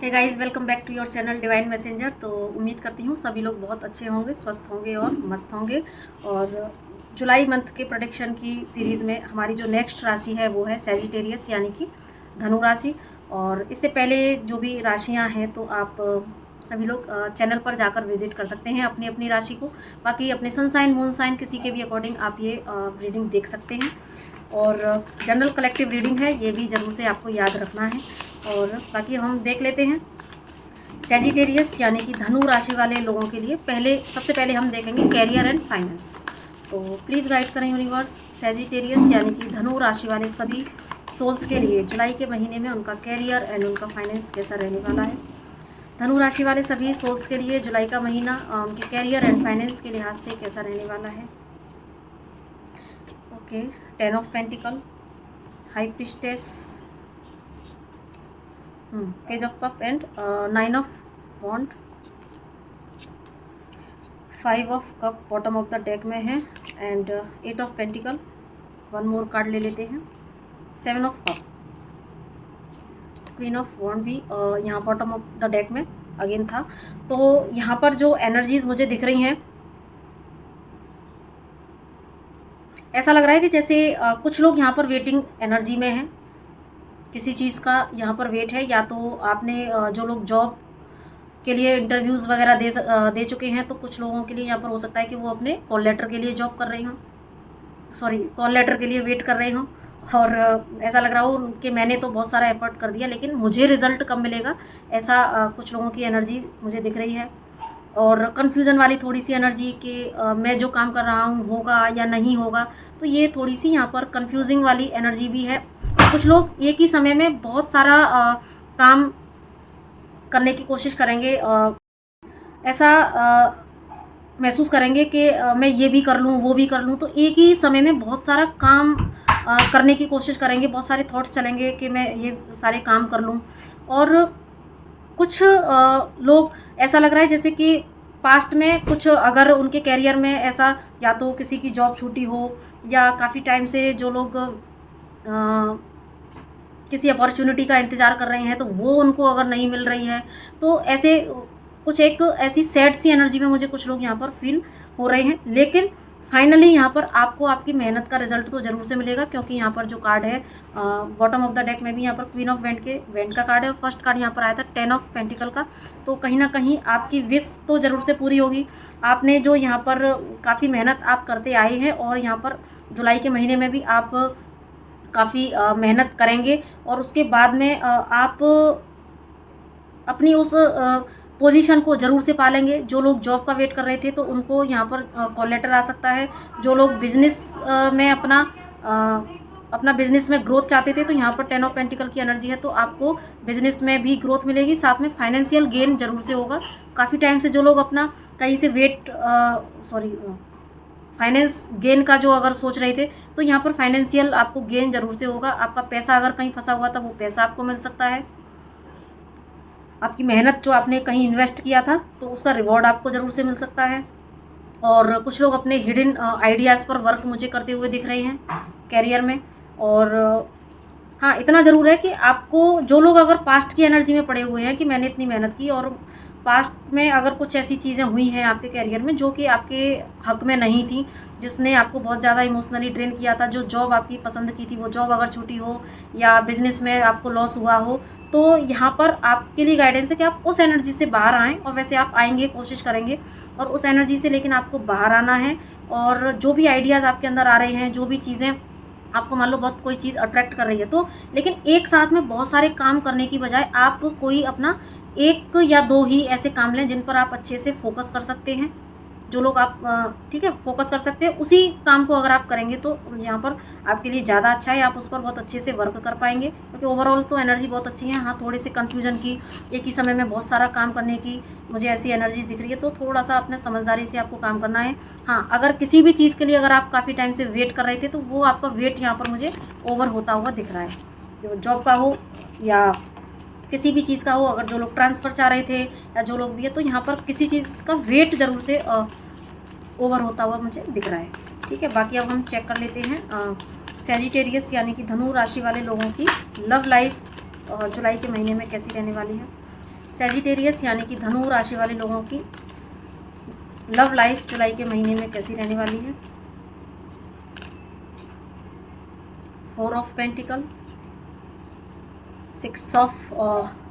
Hey guys, welcome back to your channel divine messenger. तो उम्मीद करती हूँ सभी लोग बहुत अच्छे होंगे, स्वस्थ होंगे और मस्त होंगे। और जुलाई मंथ के प्रेडिक्शन की सीरीज़ में हमारी जो नेक्स्ट राशि है वो है सैजिटेरियस यानी कि धनु राशि। और इससे पहले जो भी राशियाँ हैं तो आप सभी लोग चैनल पर जाकर विजिट कर सकते हैं अपनी अपनी राशि को। बाकी अपने सन साइन मून साइन किसी के भी अकॉर्डिंग आप ये रीडिंग देख सकते हैं। और जनरल कलेक्टिव रीडिंग है, ये भी ज़रूर से आपको याद रखना है। और बाकी हम देख लेते हैं सैजिटेरियस यानी कि धनु राशि वाले लोगों के लिए। सबसे पहले हम देखेंगे कैरियर एंड फाइनेंस। तो प्लीज़ गाइड करें यूनिवर्स, सैजिटेरियस यानी कि धनु राशि वाले सभी सोल्स के लिए जुलाई के महीने में उनका कैरियर एंड उनका फाइनेंस कैसा रहने वाला है। धनु राशि वाले सभी सोल्स के लिए जुलाई का महीना उनके कैरियर एंड फाइनेंस के लिहाज से कैसा रहने वाला है। Okay, 10 of pentacle, high priestess, page of cup and 9 of wand, 5 of cup bottom of the deck में है and 8 of pentacle. One more card ले लेते हैं, 7 of cup, queen of wand भी यहाँ बॉटम ऑफ द डेक में again था। तो यहाँ पर जो एनर्जीज मुझे दिख रही हैं, ऐसा लग रहा है कि जैसे कुछ लोग यहाँ पर वेटिंग एनर्जी में हैं, किसी चीज़ का यहाँ पर वेट है। या तो आपने जो लोग जॉब के लिए इंटरव्यूज़ वगैरह दे चुके हैं, तो कुछ लोगों के लिए यहाँ पर हो सकता है कि वो अपने कॉल लेटर के लिए जॉब कर रहे हों, कॉल लेटर के लिए वेट कर रहे हों। और ऐसा लग रहा हो कि मैंने तो बहुत सारा एफर्ट कर दिया लेकिन मुझे रिज़ल्ट कब मिलेगा, ऐसा कुछ लोगों की एनर्जी मुझे दिख रही है। और कन्फ्यूज़न वाली थोड़ी सी एनर्जी कि मैं जो काम कर रहा हूँ होगा या नहीं होगा, तो ये थोड़ी सी यहाँ पर कन्फ्यूजिंग वाली एनर्जी भी है। कुछ लोग एक ही समय में बहुत सारा काम करने की कोशिश करेंगे, ऐसा महसूस करेंगे कि मैं ये भी कर लूँ वो भी कर लूँ। तो एक ही समय में बहुत सारा काम करने की कोशिश करेंगे, बहुत सारे थॉट्स चलेंगे कि मैं ये सारे काम कर लूँ। और कुछ लोग ऐसा लग रहा है जैसे कि पास्ट में कुछ अगर उनके कैरियर में ऐसा, या तो किसी की जॉब छूटी हो या काफ़ी टाइम से जो लोग किसी अपॉर्चुनिटी का इंतज़ार कर रहे हैं तो वो उनको अगर नहीं मिल रही है, तो ऐसे कुछ एक ऐसी सैड सी एनर्जी में मुझे कुछ लोग यहाँ पर फील हो रहे हैं। लेकिन फाइनली यहाँ पर आपको आपकी मेहनत का रिजल्ट तो ज़रूर से मिलेगा, क्योंकि यहाँ पर जो कार्ड है बॉटम ऑफ द डेक में भी यहाँ पर क्वीन ऑफ वेंड का कार्ड है और फर्स्ट कार्ड यहाँ पर आया था 10 ऑफ पेंटिकल का। तो कहीं ना कहीं आपकी विश तो ज़रूर से पूरी होगी। आपने जो यहाँ पर काफ़ी मेहनत आप करते आए हैं और यहाँ पर जुलाई के महीने में भी आप काफ़ी मेहनत करेंगे और उसके बाद में आप अपनी उस पोजीशन को ज़रूर से पालेंगे। जो लोग जॉब का वेट कर रहे थे तो उनको यहाँ पर कॉल लेटर आ सकता है। जो लोग बिज़नेस में अपना बिज़नेस में ग्रोथ चाहते थे तो यहाँ पर 10 ऑफ पेंटिकल की एनर्जी है, तो आपको बिज़नेस में भी ग्रोथ मिलेगी, साथ में फाइनेंशियल गेन ज़रूर से होगा। काफ़ी टाइम से जो लोग अपना कहीं से फाइनेंस गेन का जो अगर सोच रहे थे तो यहाँ पर फाइनेंशियल आपको गेन ज़रूर से होगा। आपका पैसा अगर कहीं फंसा हुआ था वो पैसा आपको मिल सकता है। आपकी मेहनत जो आपने कहीं इन्वेस्ट किया था तो उसका रिवॉर्ड आपको ज़रूर से मिल सकता है। और कुछ लोग अपने हिडन आइडियाज़ पर वर्क मुझे करते हुए दिख रहे हैं कैरियर में। और हाँ, इतना ज़रूर है कि आपको, जो लोग अगर पास्ट की एनर्जी में पड़े हुए हैं कि मैंने इतनी मेहनत की और पास्ट में अगर कुछ ऐसी चीज़ें हुई हैं आपके कैरियर में जो कि आपके हक में नहीं थी, जिसने आपको बहुत ज़्यादा इमोशनली ड्रेन किया था, जो जॉब आपकी पसंद की थी वो जॉब अगर छूटी हो या बिज़नेस में आपको लॉस हुआ हो, तो यहाँ पर आपके लिए गाइडेंस है कि आप उस एनर्जी से बाहर आएँ। और वैसे आप आएंगे, कोशिश करेंगे और उस एनर्जी से, लेकिन आपको बाहर आना है। और जो भी आइडियाज़ आपके अंदर आ रहे हैं, जो भी चीज़ें आपको मान लो बहुत कोई चीज़ अट्रैक्ट कर रही है, तो लेकिन एक साथ में बहुत सारे काम करने की बजाय आप कोई अपना 1 या 2 ही ऐसे काम लें जिन पर आप अच्छे से फोकस कर सकते हैं। जो लोग आप ठीक है फोकस कर सकते हैं, उसी काम को अगर आप करेंगे तो यहाँ पर आपके लिए ज़्यादा अच्छा है। आप उस पर बहुत अच्छे से वर्क कर पाएंगे, क्योंकि ओवरऑल तो एनर्जी बहुत अच्छी है। हाँ, थोड़े से कन्फ्यूजन की, एक ही समय में बहुत सारा काम करने की मुझे ऐसी एनर्जी दिख रही है, तो थोड़ा सा अपने समझदारी से आपको काम करना है। हाँ, अगर किसी भी चीज़ के लिए अगर आप काफ़ी टाइम से वेट कर रहे थे तो वो आपका वेट यहाँ पर मुझे ओवर होता हुआ दिख रहा है, जो जॉब का हो या किसी भी चीज़ का हो। अगर जो लोग ट्रांसफ़र चाह रहे थे या जो लोग भी है, तो यहाँ पर किसी चीज़ का वेट ज़रूर से ओवर होता हुआ मुझे दिख रहा है। ठीक है, बाकी अब हम चेक कर लेते हैं सैजिटेरियस यानी कि धनु राशि वाले लोगों की लव लाइफ जुलाई के महीने में कैसी रहने वाली है। सैजिटेरियस यानी कि धनु राशि वाले लोगों की लव लाइफ जुलाई के महीने में कैसी रहने वाली है। 4 of pentacle, 6 of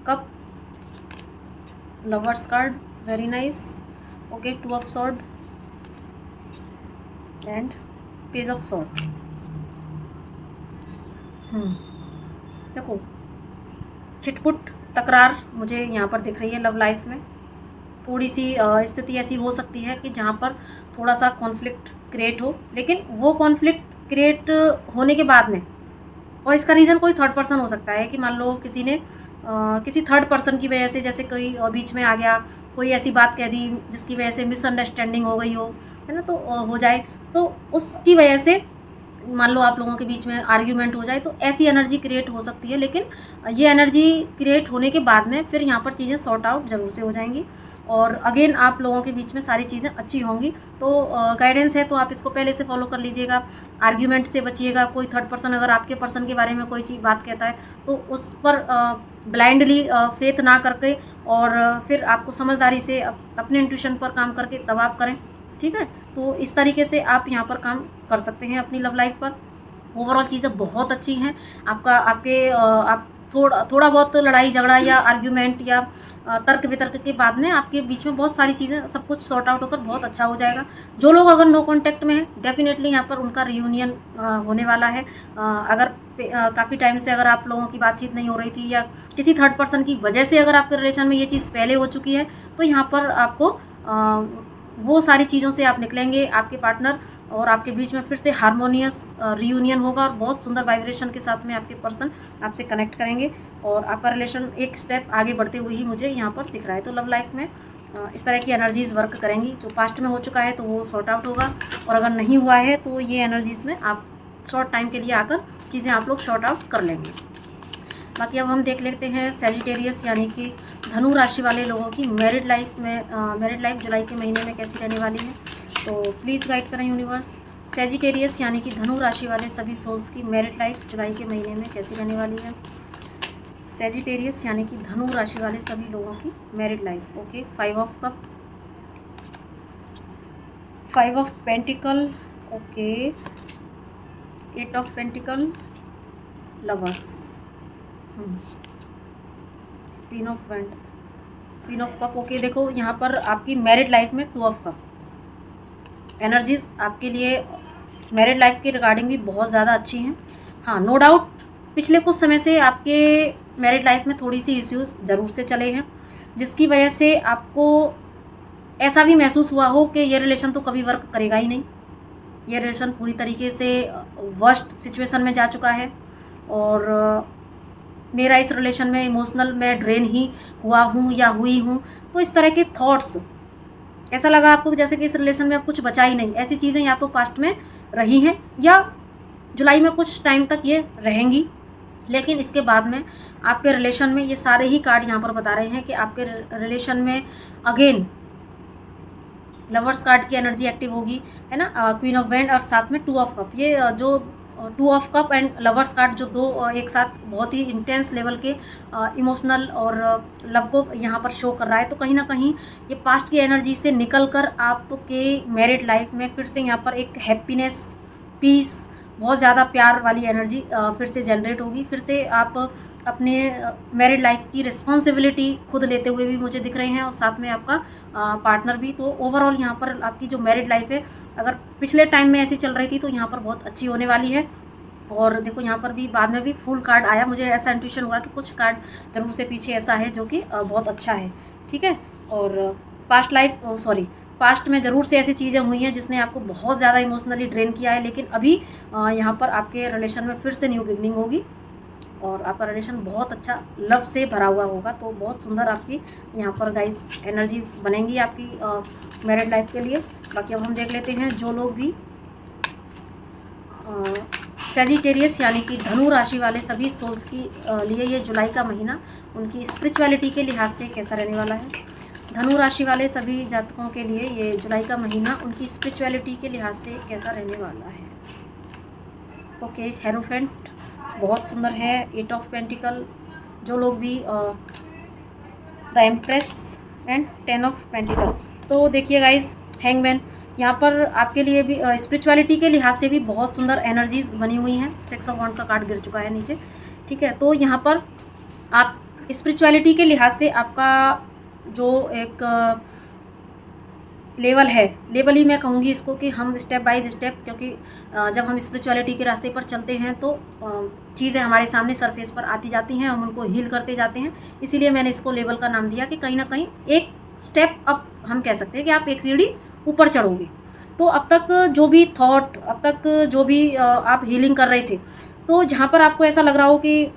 cup, lovers card, very nice. Okay, 2 of sword and page of sword. देखो, छिटपुट तकरार मुझे यहाँ पर दिख रही है लव लाइफ में। थोड़ी सी स्थिति ऐसी हो सकती है कि जहाँ पर थोड़ा सा कॉन्फ्लिक्ट क्रिएट हो, लेकिन वो कॉन्फ्लिक्ट क्रिएट होने के बाद में, और इसका रीज़न कोई थर्ड पर्सन हो सकता है कि मान लो किसी ने किसी थर्ड पर्सन की वजह से, जैसे कोई बीच में आ गया, कोई ऐसी बात कह दी जिसकी वजह से मिसअंडरस्टैंडिंग हो गई हो, है ना, तो हो जाए, तो उसकी वजह से मान लो आप लोगों के बीच में आर्ग्यूमेंट हो जाए, तो ऐसी एनर्जी क्रिएट हो सकती है। लेकिन ये एनर्जी क्रिएट होने के बाद में फिर यहाँ पर चीज़ें सॉर्ट आउट ज़रूर से हो जाएंगी और अगेन आप लोगों के बीच में सारी चीज़ें अच्छी होंगी। तो गाइडेंस है तो आप इसको पहले से फॉलो कर लीजिएगा। आर्ग्यूमेंट से बचिएगा। कोई थर्ड पर्सन अगर आपके पर्सन के बारे में कोई चीज़ बात कहता है तो उस पर ब्लाइंडली फेथ ना करके और फिर आपको समझदारी से अपने इंट्यूशन पर काम करके तब आप करें, ठीक है। तो इस तरीके से आप यहाँ पर काम कर सकते हैं अपनी लव लाइफ पर। ओवरऑल चीज़ें बहुत अच्छी हैं। आप थोड़ा बहुत लड़ाई झगड़ा या आर्ग्यूमेंट या तर्क वितर्क के बाद में आपके बीच में बहुत सारी चीज़ें सब कुछ सॉर्ट आउट होकर बहुत अच्छा हो जाएगा। जो लोग अगर नो कांटेक्ट में हैं, डेफिनेटली यहाँ पर उनका रियूनियन होने वाला है। अगर काफ़ी टाइम से अगर आप लोगों की बातचीत नहीं हो रही थी या किसी थर्ड पर्सन की वजह से अगर आपके रिलेशन में ये चीज़ पहले हो चुकी है, तो यहाँ पर आपको वो सारी चीज़ों से आप निकलेंगे, आपके पार्टनर और आपके बीच में फिर से हारमोनियस रियूनियन होगा और बहुत सुंदर वाइब्रेशन के साथ में आपके पर्सन आपसे कनेक्ट करेंगे और आपका रिलेशन एक स्टेप आगे बढ़ते हुए ही मुझे यहाँ पर दिख रहा है। तो लव लाइफ में इस तरह की एनर्जीज़ वर्क करेंगी। जो पास्ट में हो चुका है तो वो सॉर्ट आउट होगा और अगर नहीं हुआ है तो ये एनर्जीज़ में आप शॉर्ट टाइम के लिए आकर चीज़ें आप लोग शॉर्ट आउट कर लेंगे। बाकी अब हम देख लेते हैं सैजिटेरियस यानी कि धनु राशि वाले लोगों की मैरिड लाइफ जुलाई के महीने में कैसी रहने वाली है। तो प्लीज़ गाइड करें यूनिवर्स। सैजिटेरियस यानी कि धनु राशि वाले सभी सोल्स की मैरिड लाइफ जुलाई के महीने में कैसी रहने वाली है। सैजिटेरियस यानी कि धनु राशि वाले सभी लोगों की married life. Okay, 5 of cup, 5 of pentacle, okay, 8 of pentacle, lovers, 3 of wand, 3 of cup. Okay, देखो यहाँ पर आपकी मैरिड लाइफ में 2 ऑफ कप एनर्जीज आपके लिए मैरिड लाइफ के रिगार्डिंग भी बहुत ज़्यादा अच्छी हैं। हाँ, नो डाउट पिछले कुछ समय से आपके मैरिड लाइफ में थोड़ी सी इश्यूज ज़रूर से चले हैं, जिसकी वजह से आपको ऐसा भी महसूस हुआ हो कि ये रिलेशन तो कभी वर्क करेगा ही नहीं, ये रिलेशन पूरी तरीके से वर्स्ट सिचुएशन में जा चुका है और मेरा इस रिलेशन में इमोशनल मैं ड्रेन ही हुआ हूँ या हुई हूँ। तो इस तरह के थॉट्स, ऐसा लगा आपको जैसे कि इस रिलेशन में अब कुछ बचा ही नहीं। ऐसी चीज़ें या तो पास्ट में रही हैं या जुलाई में कुछ टाइम तक ये रहेंगी, लेकिन इसके बाद में आपके रिलेशन में ये सारे ही कार्ड यहाँ पर बता रहे हैं कि आपके रिलेशन में अगेन लवर्स कार्ड की एनर्जी एक्टिव होगी, है ना, क्वीन ऑफ वैंड और साथ में 2 ऑफ कप। ये जो 2 of cup and lovers card जो दो एक साथ बहुत ही इंटेंस लेवल के इमोशनल और लव को यहाँ पर शो कर रहा है। तो कहीं ना कहीं ये पास्ट की एनर्जी से निकल कर आपके मैरिड लाइफ में फिर से यहाँ पर एक हैप्पीनेस, पीस, बहुत ज़्यादा प्यार वाली एनर्जी फिर से जनरेट होगी। फिर से आप अपने मैरिड लाइफ की रिस्पॉन्सिबिलिटी खुद लेते हुए भी मुझे दिख रहे हैं और साथ में आपका पार्टनर भी। तो ओवरऑल यहाँ पर आपकी जो मैरिड लाइफ है अगर पिछले टाइम में ऐसी चल रही थी तो यहाँ पर बहुत अच्छी होने वाली है। और देखो यहाँ पर भी बाद में भी फुल कार्ड आया, मुझे ऐसा इंट्यूशन हुआ कि कुछ कार्ड जरूर से पीछे ऐसा है जो कि बहुत अच्छा है, ठीक है। और पास्ट में ज़रूर से ऐसी चीज़ें हुई हैं जिसने आपको बहुत ज़्यादा इमोशनली ड्रेन किया है, लेकिन अभी यहाँ पर आपके रिलेशन में फिर से न्यू बिगनिंग होगी और आपका रिलेशन बहुत अच्छा लव से भरा हुआ होगा। तो बहुत सुंदर आपकी यहाँ पर गाइस एनर्जीज बनेंगी आपकी मैरिड लाइफ के लिए। बाकी अब हम देख लेते हैं जो लोग भी सैजिटेरियस यानी कि धनु राशि वाले सभी सोल्स की लिए ये जुलाई का महीना उनकी स्पिरिचुअलिटी के लिहाज से कैसा रहने वाला है। धनु राशि वाले सभी जातकों के लिए ये जुलाई का महीना उनकी स्पिरिचुअलिटी के लिहाज से कैसा रहने वाला है। ओके, हेरोफेंट बहुत सुंदर है, 8 ऑफ पेंटिकल। जो लोग भी the empress and 10 of pentacle. तो देखिए गाइज, हैंगमैन यहाँ पर आपके लिए भी स्पिरिचुअलिटी के लिहाज से भी बहुत सुंदर एनर्जीज बनी हुई हैं। 6 ऑफ वांड का कार्ड गिर चुका है नीचे, ठीक है। तो यहाँ पर आप स्पिरिचुअलिटी के लिहाज से आपका जो एक लेवल है, लेवल ही मैं कहूँगी इसको, कि हम स्टेप बाय स्टेप, क्योंकि जब हम स्पिरिचुअलिटी के रास्ते पर चलते हैं तो चीज़ें हमारे सामने सरफेस पर आती जाती हैं, हम उनको हील करते जाते हैं। इसीलिए मैंने इसको लेवल का नाम दिया कि कहीं ना कहीं एक स्टेप अप हम कह सकते हैं कि आप एक सीढ़ी ऊपर चढ़ोगे। तो अब तक जो भी थॉट, अब तक जो भी आप हीलिंग कर रहे थे, तो जहाँ पर आपको ऐसा लग रहा हो कि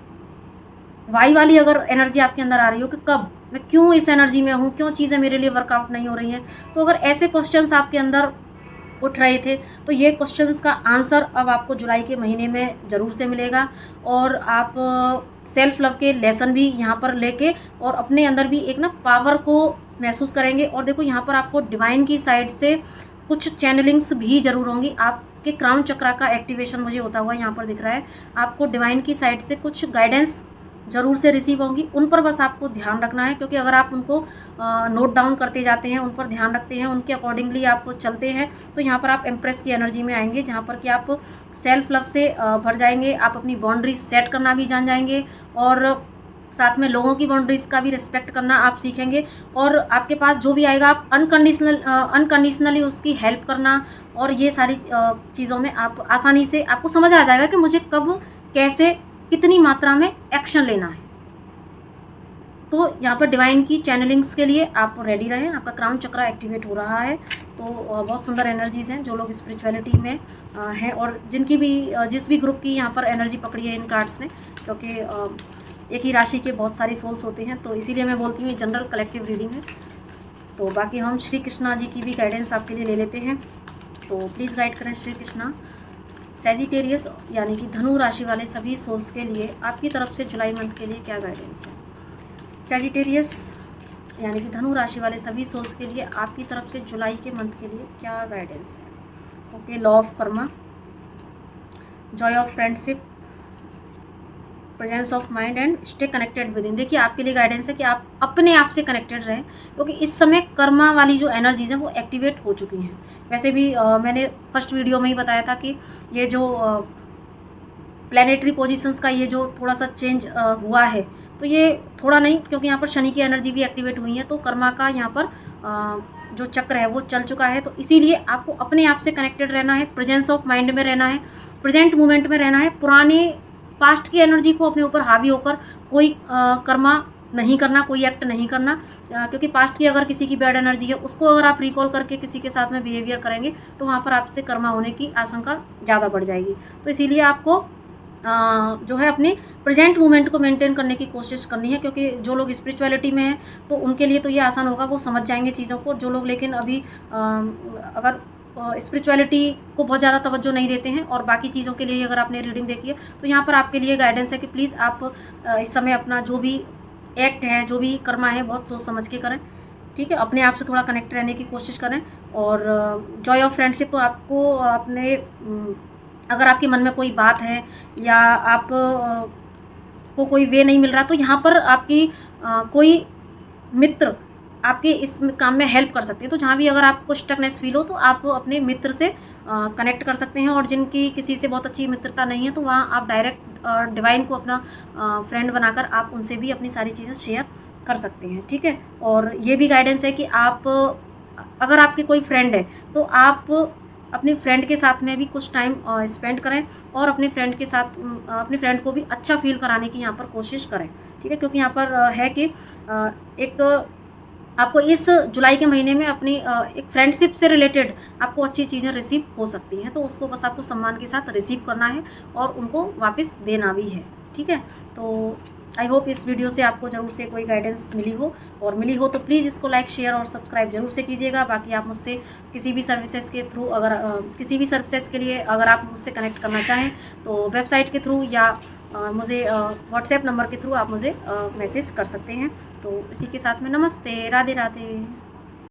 वाई वाली अगर एनर्जी आपके अंदर आ रही हो कि कब मैं, क्यों इस एनर्जी में हूँ, क्यों चीज़ें मेरे लिए वर्कआउट नहीं हो रही हैं, तो अगर ऐसे क्वेश्चंस आपके अंदर उठ रहे थे तो ये क्वेश्चंस का आंसर अब आपको जुलाई के महीने में ज़रूर से मिलेगा। और आप सेल्फ लव के लेसन भी यहाँ पर लेके और अपने अंदर भी एक ना पावर को महसूस करेंगे। और देखो यहाँ पर आपको डिवाइन की साइड से कुछ चैनलिंग्स भी ज़रूर होंगी। आपके क्राउन चक्रा का एक्टिवेशन मुझे होता हुआ यहाँ पर दिख रहा है। आपको डिवाइन की साइड से कुछ गाइडेंस ज़रूर से रिसीव होंगी, उन पर बस आपको ध्यान रखना है, क्योंकि अगर आप उनको नोट डाउन करते जाते हैं, उन पर ध्यान रखते हैं, उनके अकॉर्डिंगली आप चलते हैं, तो यहाँ पर आप एम्प्रेस की एनर्जी में आएंगे, जहाँ पर कि आप सेल्फ लव से भर जाएंगे। आप अपनी बाउंड्रीज सेट करना भी जान जाएंगे और साथ में लोगों की बाउंड्रीज़ का भी रिस्पेक्ट करना आप सीखेंगे। और आपके पास जो भी आएगा आप अनकंडीशनली उसकी हेल्प करना, और ये सारी चीज़ों में आप आसानी से, आपको समझ आ जाएगा कि मुझे कब, कैसे, कितनी मात्रा में एक्शन लेना है। तो यहाँ पर डिवाइन की चैनलिंग्स के लिए आप रेडी रहें। आपका क्राउन चक्रा एक्टिवेट हो रहा है, तो बहुत सुंदर एनर्जीज़ हैं जो लोग स्पिरिचुअलिटी में हैं, और जिनकी भी जिस भी ग्रुप की यहाँ पर एनर्जी पकड़ी है इन कार्ड्स ने, क्योंकि एक ही राशि के बहुत सारी सोल्स होते हैं, तो इसीलिए मैं बोलती हूँ ये जनरल कलेक्टिव रीडिंग है। तो बाकी हम श्री कृष्णा जी की भी गाइडेंस आपके लिए ले लेते हैं, तो प्लीज़ गाइड करें श्री कृष्णा। सैजिटेरियस यानी कि धनु राशि वाले सभी सोल्स के लिए आपकी तरफ से जुलाई मंथ के लिए क्या गाइडेंस है। सैजिटेरियस यानी कि धनु राशि वाले सभी सोल्स के लिए आपकी तरफ से जुलाई के मंथ के लिए क्या गाइडेंस है। Okay, law of Karma, Joy of friendship, presence of mind and stay connected with in. देखिए आपके लिए गाइडेंस है कि आप अपने आप से कनेक्टेड रहें, क्योंकि इस समय कर्मा वाली जो एनर्जीज हैं वो एक्टिवेट हो चुकी हैं। वैसे भी मैंने फर्स्ट वीडियो में ही बताया था कि ये जो प्लैनेटरी पोजीशंस का ये जो थोड़ा सा चेंज हुआ है, तो ये थोड़ा नहीं, क्योंकि यहाँ पर शनि की एनर्जी भी एक्टिवेट हुई है, तो कर्मा का यहाँ पर जो चक्र है वो चल चुका है। तो इसीलिए आपको अपने आप से कनेक्टेड रहना है, प्रेजेंस ऑफ माइंड में रहना है, प्रेजेंट मोमेंट में रहना है। पुराने पास्ट की एनर्जी को अपने ऊपर हावी होकर कोई कर्मा नहीं करना, कोई एक्ट नहीं करना, क्योंकि पास्ट की अगर किसी की बैड एनर्जी है उसको अगर आप रिकॉल करके किसी के साथ में बिहेवियर करेंगे तो वहाँ पर आपसे कर्मा होने की आशंका ज़्यादा बढ़ जाएगी। तो इसीलिए आपको जो है अपने प्रेजेंट मोमेंट को मेंटेन करने की कोशिश करनी है, क्योंकि जो लोग स्पिरिचुअलिटी में हैं तो उनके लिए तो ये आसान होगा, वो समझ जाएंगे चीज़ों को। जो लोग लेकिन अभी अगर स्पिरिचुअलिटी को बहुत ज़्यादा तवज्जो नहीं देते हैं और बाकी चीज़ों के लिए अगर आपने रीडिंग देखी है, तो यहाँ पर आपके लिए गाइडेंस है कि प्लीज़ आप इस समय अपना जो भी एक्ट है, जो भी कर्मा है, बहुत सोच समझ के करें, ठीक है। अपने आप से थोड़ा कनेक्ट रहने की कोशिश करें। और जॉय ऑफ फ्रेंडशिप, तो आपको अपने अगर आपके मन में कोई बात है या आप को कोई वे नहीं मिल रहा, तो यहाँ पर आपकी कोई मित्र आपके इस काम में हेल्प कर सकते हैं। तो जहाँ भी अगर आपको स्टकनेस फील हो तो आप अपने मित्र से कनेक्ट कर सकते हैं, और जिनकी किसी से बहुत अच्छी मित्रता नहीं है तो वहाँ आप डायरेक्ट डिवाइन को अपना फ्रेंड बनाकर आप उनसे भी अपनी सारी चीज़ें शेयर कर सकते हैं, ठीक है। और ये भी गाइडेंस है कि आप अगर आपके कोई फ्रेंड है तो आप अपने फ्रेंड के साथ में भी कुछ टाइम स्पेंड करें और अपने फ्रेंड के साथ अपने फ्रेंड को भी अच्छा फील कराने की यहाँ पर कोशिश करें, ठीक है। क्योंकि यहाँ पर है कि एक आपको इस जुलाई के महीने में अपनी एक फ्रेंडशिप से रिलेटेड आपको अच्छी चीज़ें रिसीव हो सकती हैं, तो उसको बस आपको सम्मान के साथ रिसीव करना है और उनको वापस देना भी है, ठीक है। तो आई होप इस वीडियो से आपको ज़रूर से कोई गाइडेंस मिली हो, और मिली हो तो प्लीज़ इसको लाइक, शेयर और सब्सक्राइब ज़रूर से कीजिएगा। बाकी आप मुझसे किसी भी सर्विसेज के थ्रू अगर किसी भी सर्विसेज के लिए अगर आप मुझसे कनेक्ट करना चाहें तो वेबसाइट के थ्रू या मुझे व्हाट्सएप नंबर के थ्रू आप मुझे मैसेज कर सकते हैं। तो इसी के साथ में नमस्ते, राधे राधे।